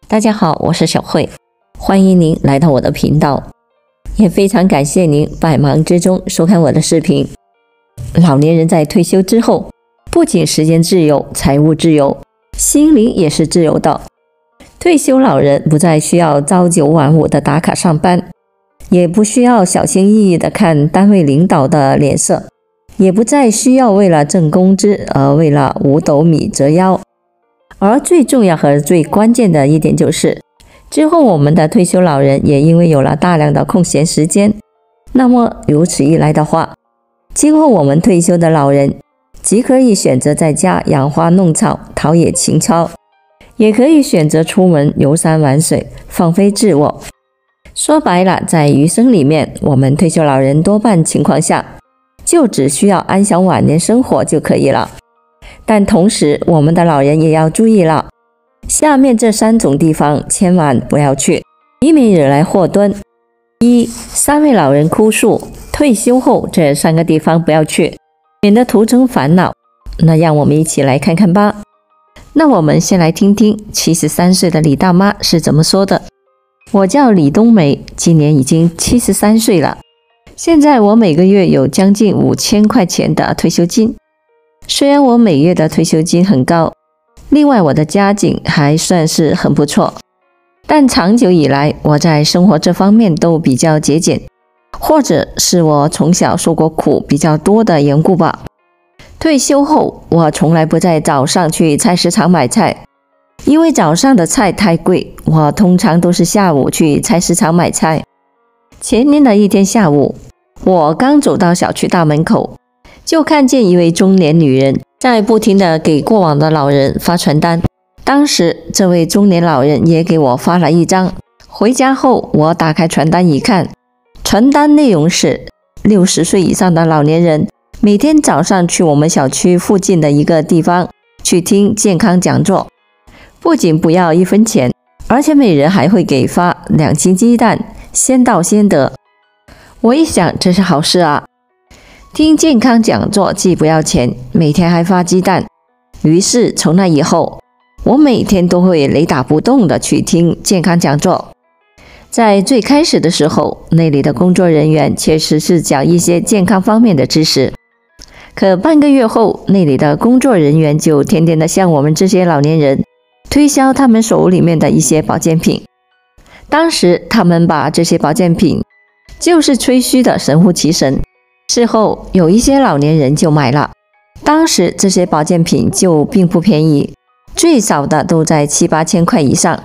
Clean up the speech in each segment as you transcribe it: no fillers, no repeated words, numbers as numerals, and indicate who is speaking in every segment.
Speaker 1: 大家好，我是小慧，欢迎您来到我的频道，也非常感谢您百忙之中收看我的视频。老年人在退休之后，不仅时间自由、财务自由，心灵也是自由的。退休老人不再需要朝九晚五的打卡上班，也不需要小心翼翼地看单位领导的脸色，也不再需要为了挣工资而为了五斗米折腰。而最重要和最关键的一点就是，之后我们的退休老人也因为有了大量的空闲时间，那么如此一来的话，今后我们退休的老人既可以选择在家养花弄草、陶冶情操，也可以选择出门游山玩水，放飞自我。说白了，在余生里面，我们退休老人多半情况下就只需要安享晚年生活就可以了。但同时，我们的老人也要注意了，下面这3种地方千万不要去，以免惹来祸端。3位老人哭诉，退休后这3个地方不要去，免得徒增烦恼。那让我们一起来看看吧。那我们先来听听73岁的李大妈是怎么说的。我叫李冬梅，今年已经73岁了。现在我每个月有将近5000块钱的退休金。虽然我每月的退休金很高，另外我的家境还算是很不错，但长久以来我在生活这方面都比较节俭，或者是我从小受过苦比较多的缘故吧。退休后，我从来不在早上去菜市场买菜，因为早上的菜太贵，我通常都是下午去菜市场买菜。前年的一天下午，我刚走到小区大门口，就看见一位中年女人在不停地给过往的老人发传单。当时这位中年老人也给我发了一张。回家后，我打开传单一看，传单内容是60岁以上的老年人每天早上去我们小区附近的一个地方去听健康讲座，不仅不要1分钱，而且每人还会给发2斤鸡蛋，先到先得。我一想，这是好事啊，听健康讲座既不要钱，每天还发鸡蛋。于是从那以后，我每天都会雷打不动地去听健康讲座。在最开始的时候，那里的工作人员确实是讲一些健康方面的知识，可半个月后，那里的工作人员就天天地向我们这些老年人推销他们手里面的一些保健品。当时他们把这些保健品就是吹嘘的神乎其神，事后有一些老年人就买了。当时这些保健品就并不便宜，最少的都在7、8千块以上。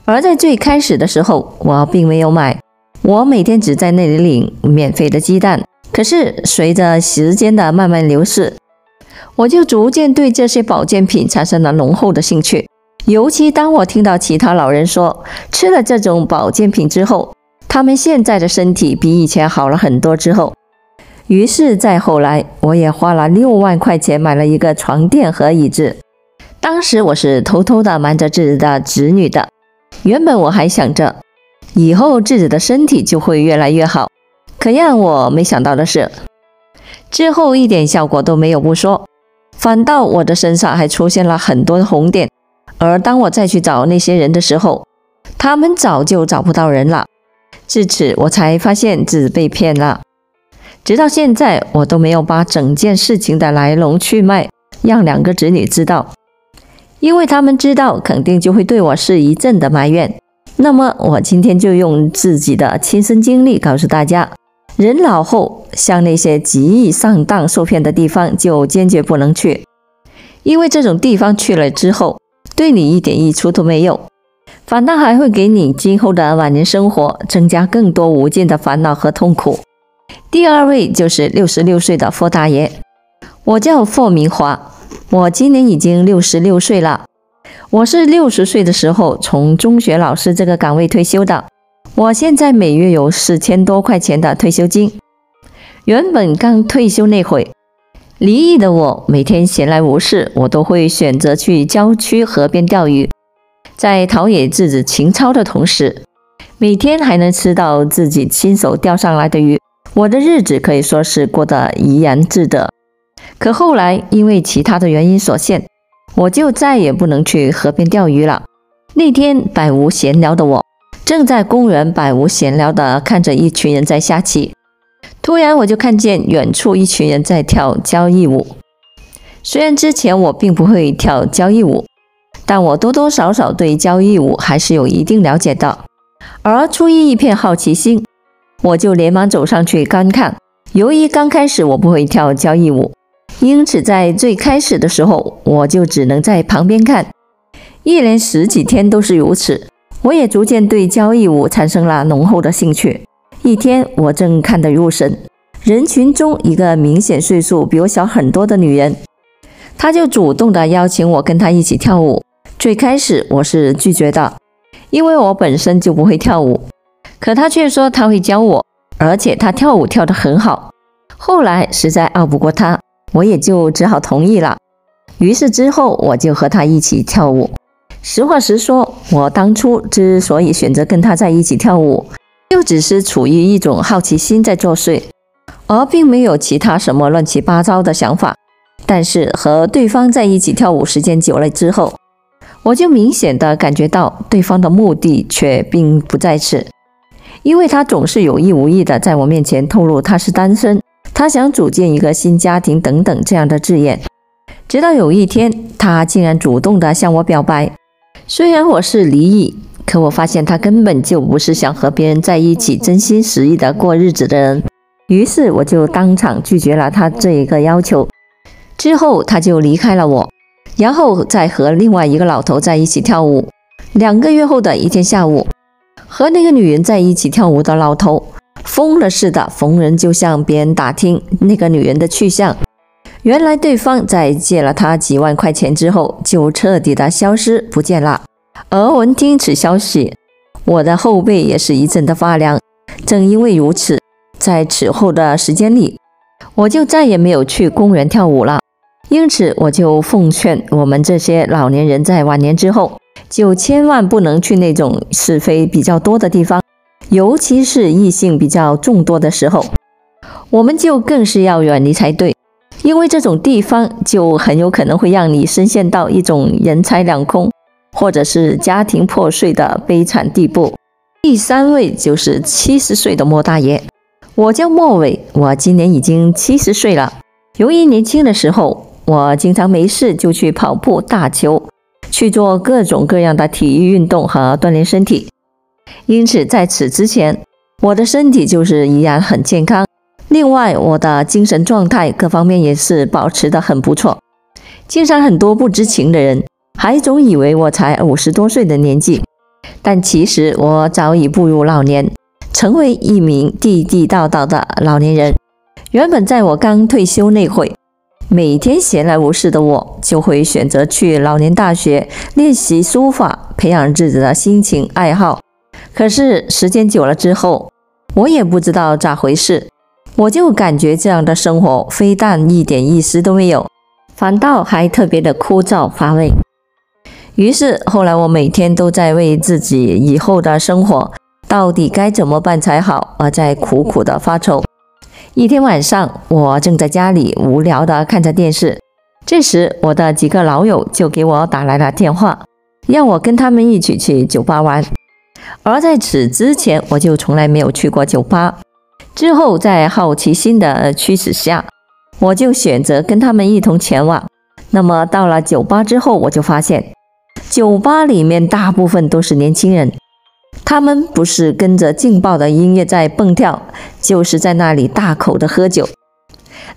Speaker 1: 而在最开始的时候，我并没有买，我每天只在那里领免费的鸡蛋。可是随着时间的慢慢流逝，我就逐渐对这些保健品产生了浓厚的兴趣。尤其当我听到其他老人说，吃了这种保健品之后，他们现在的身体比以前好了很多之后，于是再后来，我也花了6万块钱买了一个床垫和椅子。当时我是偷偷的瞒着自己的子女的，原本我还想着以后自己的身体就会越来越好，可让我没想到的是，之后一点效果都没有不说，反倒我的身上还出现了很多红点。而当我再去找那些人的时候，他们早就找不到人了。至此我才发现自己被骗了。直到现在，我都没有把整件事情的来龙去脉让2个子女知道，因为他们知道肯定就会对我是一阵的埋怨。那么我今天就用自己的亲身经历告诉大家，人老后像那些极易上当受骗的地方就坚决不能去，因为这种地方去了之后对你一点益处都没有，反倒还会给你今后的晚年生活增加更多无尽的烦恼和痛苦。第2位就是66岁的霍大爷。我叫霍明华，我今年已经66岁了。我是60岁的时候从中学老师这个岗位退休的，我现在每月有4000多块钱的退休金。原本刚退休那会，离异的我每天闲来无事，我都会选择去郊区河边钓鱼，在陶冶自己情操的同时，每天还能吃到自己亲手钓上来的鱼，我的日子可以说是过得怡然自得。可后来因为其他的原因所限，我就再也不能去河边钓鱼了。那天百无闲聊的我，正在公园百无闲聊地看着一群人在下棋，突然我就看见远处一群人在跳交谊舞。虽然之前我并不会跳交谊舞，但我多多少少对交谊舞还是有一定了解的，而出于一片好奇心，我就连忙走上去观看。由于刚开始我不会跳交谊舞，因此在最开始的时候，我就只能在旁边看，一连10几天都是如此。我也逐渐对交谊舞产生了浓厚的兴趣。一天，我正看得入神，人群中一个明显岁数比我小很多的女人，她就主动地邀请我跟她一起跳舞。最开始我是拒绝的，因为我本身就不会跳舞，可她却说她会教我，而且她跳舞跳得很好。后来实在拗不过她，我也就只好同意了。于是之后我就和她一起跳舞。实话实说，我当初之所以选择跟她在一起跳舞，就只是处于一种好奇心在作祟，而并没有其他什么乱七八糟的想法。但是和对方在一起跳舞时间久了之后，我就明显地感觉到对方的目的却并不在此，因为他总是有意无意地在我面前透露他是单身，他想组建一个新家庭等等这样的字眼。直到有一天，他竟然主动地向我表白。虽然我是离异，可我发现他根本就不是想和别人在一起真心实意地过日子的人，于是我就当场拒绝了他这一个要求。之后他就离开了我，然后再和另外一个老头在一起跳舞。2个月后的一天下午，和那个女人在一起跳舞的老头疯了似的逢人就向别人打听那个女人的去向。原来对方在借了他几万块钱之后就彻底的消失不见了。而闻听此消息，我的后背也是一阵的发凉。正因为如此，在此后的时间里，我就再也没有去公园跳舞了。因此我就奉劝我们这些老年人，在晚年之后就千万不能去那种是非比较多的地方，尤其是异性比较众多的时候，我们就更是要远离才对。因为这种地方就很有可能会让你深陷到一种人财两空，或者是家庭破碎的悲惨地步。第3位就是70岁的莫大爷。我叫莫伟，我今年已经70岁了。由于年轻的时候，我经常没事就去跑步、打球，去做各种各样的体育运动和锻炼身体。因此在此之前，我的身体就是依然很健康。另外，我的精神状态各方面也是保持得很不错。经常很多不知情的人还总以为我才50多岁的年纪，但其实我早已步入老年，成为一名地地道道的老年人。原本在我刚退休那会，每天闲来无事的我就会选择去老年大学练习书法，培养自己的心情爱好。可是时间久了之后，我也不知道咋回事，我就感觉这样的生活非但一点意思都没有，反倒还特别的枯燥乏味。于是后来我每天都在为自己以后的生活到底该怎么办才好而在苦苦的发愁。一天晚上，我正在家里无聊的看着电视，这时我的几个老友就给我打来了电话，让我跟他们一起去酒吧玩。而在此之前，我就从来没有去过酒吧。之后在好奇心的驱使下，我就选择跟他们一同前往。那么到了酒吧之后，我就发现酒吧里面大部分都是年轻人，他们不是跟着劲爆的音乐在蹦跳，就是在那里大口的喝酒。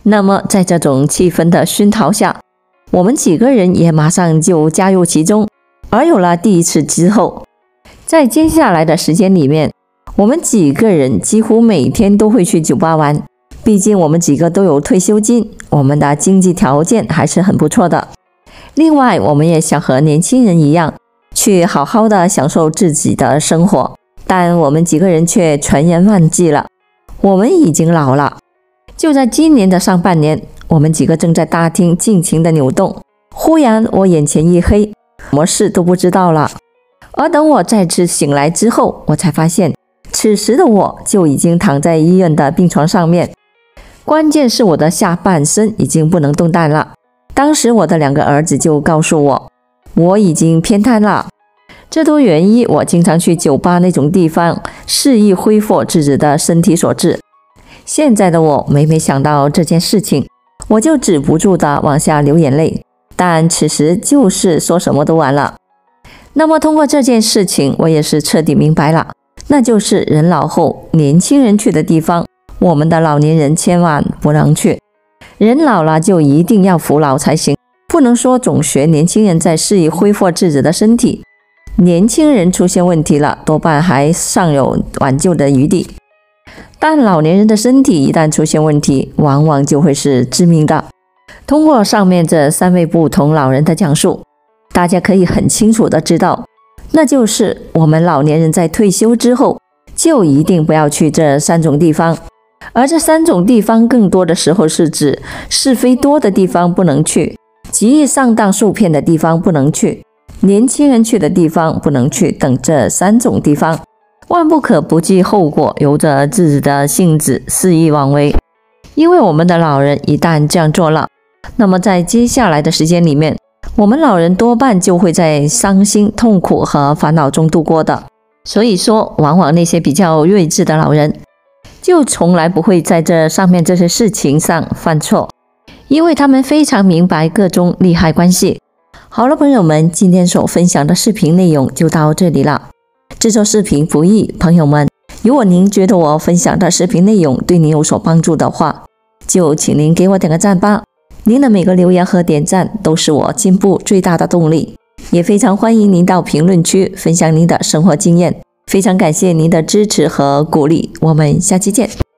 Speaker 1: 那么在这种气氛的熏陶下，我们几个人也马上就加入其中。而有了第一次之后，在接下来的时间里面，我们几个人几乎每天都会去酒吧玩。毕竟我们几个都有退休金，我们的经济条件还是很不错的。另外，我们也想和年轻人一样，去好好的享受自己的生活。但我们几个人却全然忘记了，我们已经老了。就在今年的上半年，我们几个正在大厅尽情的扭动，忽然我眼前一黑，什么事都不知道了。而等我再次醒来之后，我才发现此时的我就已经躺在医院的病床上面，关键是我的下半身已经不能动弹了。当时我的2个儿子就告诉我，我已经偏瘫了。这都源于我经常去酒吧那种地方肆意挥霍自己的身体所致。现在的我每想到这件事情，我就止不住的往下流眼泪，但此时就是说什么都晚了。那么通过这件事情，我也是彻底明白了，那就是人老后年轻人去的地方，我们的老年人千万不能去。人老了就一定要服老才行，不能说总学年轻人在肆意挥霍自己的身体。年轻人出现问题了，多半还尚有挽救的余地，但老年人的身体一旦出现问题，往往就会是致命的。通过上面这3位不同老人的讲述，大家可以很清楚的知道，那就是我们老年人在退休之后，就一定不要去这3种地方。而这3种地方更多的时候是指是非多的地方不能去，极易上当受骗的地方不能去，年轻人去的地方不能去等这3种地方。万不可不计后果，由着自己的性子肆意妄为。因为我们的老人一旦这样做了，那么在接下来的时间里面，我们老人多半就会在伤心、痛苦和烦恼中度过的。所以说，往往那些比较睿智的老人，就从来不会在这上面这些事情上犯错，因为他们非常明白各种利害关系。好了，朋友们，今天所分享的视频内容就到这里了。制作视频不易，朋友们，如果您觉得我分享的视频内容对您有所帮助的话，就请您给我点个赞吧。您的每个留言和点赞都是我进步最大的动力，也非常欢迎您到评论区分享您的生活经验。非常感谢您的支持和鼓励，我们下期见。